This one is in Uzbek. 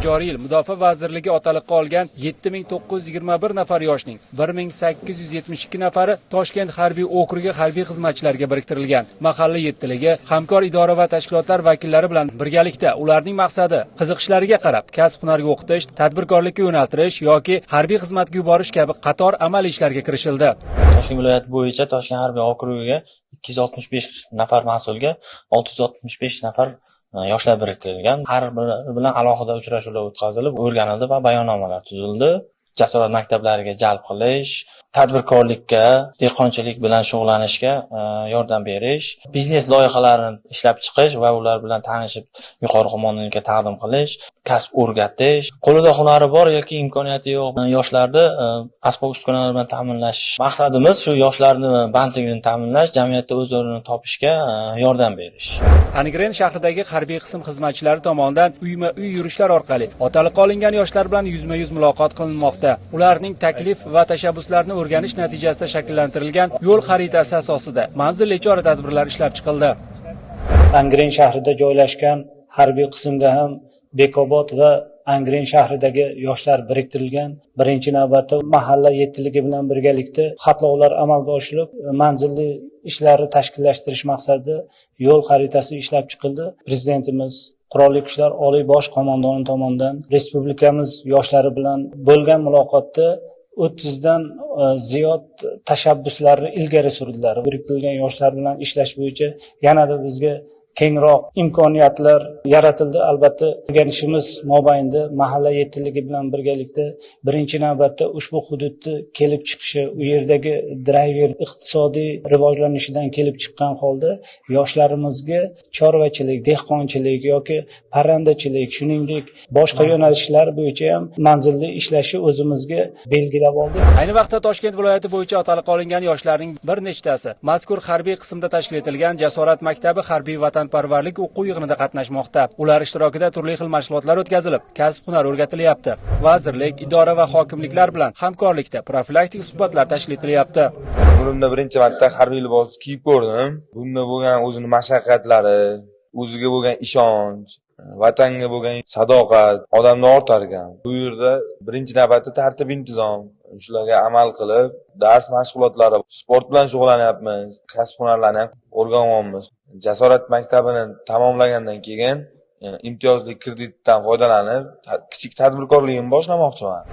Joriy yil Mudofaa vazirligi otaliqqa olgan 7921 nafar yoshning 1872 nafari Toshkent harbiy okrugi harbiy xizmatchilariga biriktirilgan. Mahalla yettiligi, hamkor idora va tashkilotlar vakillari bilan birgalikda ularning maqsadi qiziqishlariga qarab kasb-hunarga o'qitish, tadbirkorlikka yo'naltirish yoki harbiy xizmatga yuborish kabi qator amaliy ishlarga kirishildi. Toshkent viloyati bo'yicha Toshkent harbiy okrugiga 265 nafar mas'ulga 665 nafar yoshlar biriktirilgan. Har biri bilan alohida uchrashuvlar o'tkazilib, o'rganildi va bayonomalar tuzildi. Jasorat maktablariga jalb qilish, tadbirkorlikka, dehqonchilik bilan shug'ullanishga yordam berish, biznes loyihalarini ishlab chiqish va ular bilan tanishib, yuqori qo'mondonlikka taqdim qilish, kasb o'rgatish, qo'lida hunari bor yoki imkoniyati yo'q yoshlarni asbob-uskunalar bilan ta'minlash. Maqsadimiz shu yoshlarni bandligini ta'minlash, jamiyatda o'z o'rnini topishga yordam berish. Angren shahridagi harbiy qism xizmatchilari tomonidan uyma-uy yurishlar orqali otaliqqa olingan yoshlar bilan yuzma-yuz muloqot qilinmoqda. Ularning taklif va tashabbuslarini o'rganish natijasida shakllantirilgan yo'l xaritasi asosida manzilli chora-tadbirlar ishlab chiqildi. Angren shahrida joylashgan harbiy qismda ham Bekobod va Angren shahridagi yoshlar biriktirilgan. Birinchi navbatda mahalla yettiligi bilan birgalikda xatlovlar amalga oshirilib, manzilli ishlarni tashkillashtirish maqsadida yo'l xaritasi ishlab chiqildi. Prezidentimiz Qurolli Kuchlar Oliy bosh qo'mondoni tomonidan respublikamiz yoshlari bilan bo'lgan muloqotda 30 dan ziyod tashabbuslarni ilgari surdilar. Biriktirilgan yoshlar bilan ishlash bo'yicha yanada bizga kengroq imkoniyatlar yaratildi. Albatta, o'rganishimiz mobaynida mahalla yettiligi bilan birgalikda birinchi navbatda ushbu hududni kelib chiqishi, u yerdagi driver iqtisodiy rivojlanishidan kelib chiqqan holda yoshlarimizga chorvachilik, dehqonchilik yoki parrandachilik, shuningdek boshqa yo'nalishlar bo'yicha ham manzilli ishlashi o'zimizga belgilab oldik. Ayni vaqtda Toshkent viloyati bo'yicha otaliqqa olingan yoshlarning bir nechtasi mazkur harbiy qismda tashkil etilgan Jasorat maktabi harbiy vatanparvarlik o'quv yig'inida qatnashmoqda. Ular ishtirokida turli xil mashg'ulotlar o'tkazilib, kasb-hunar o'rgatilyapti. Vazirlik, idora va hokimliklar bilan hamkorlikda profilaktik suhbatlar tashkil etilyapti. Umrimda birinchi marta harbiy libos kiyib ko'rdim. Bunda bo'lgan o'zini mashaqqatlari, o'ziga bo'lgan ishonch, vatanga bo'lgan sadoqat odamni ortar ekan. Bu yerda birinchi navbatda tartib-intizom, shularga amal qilib, dars mashg'ulotlari, sport bilan shug'ullanyapmiz, kasb-hunarlarni o'rganyapmiz. Jasorat maktabini tamomlagandan keyin imtiyozli kreditdan foydalanib, kichik tadbirkorligimni boshlamoqchiman.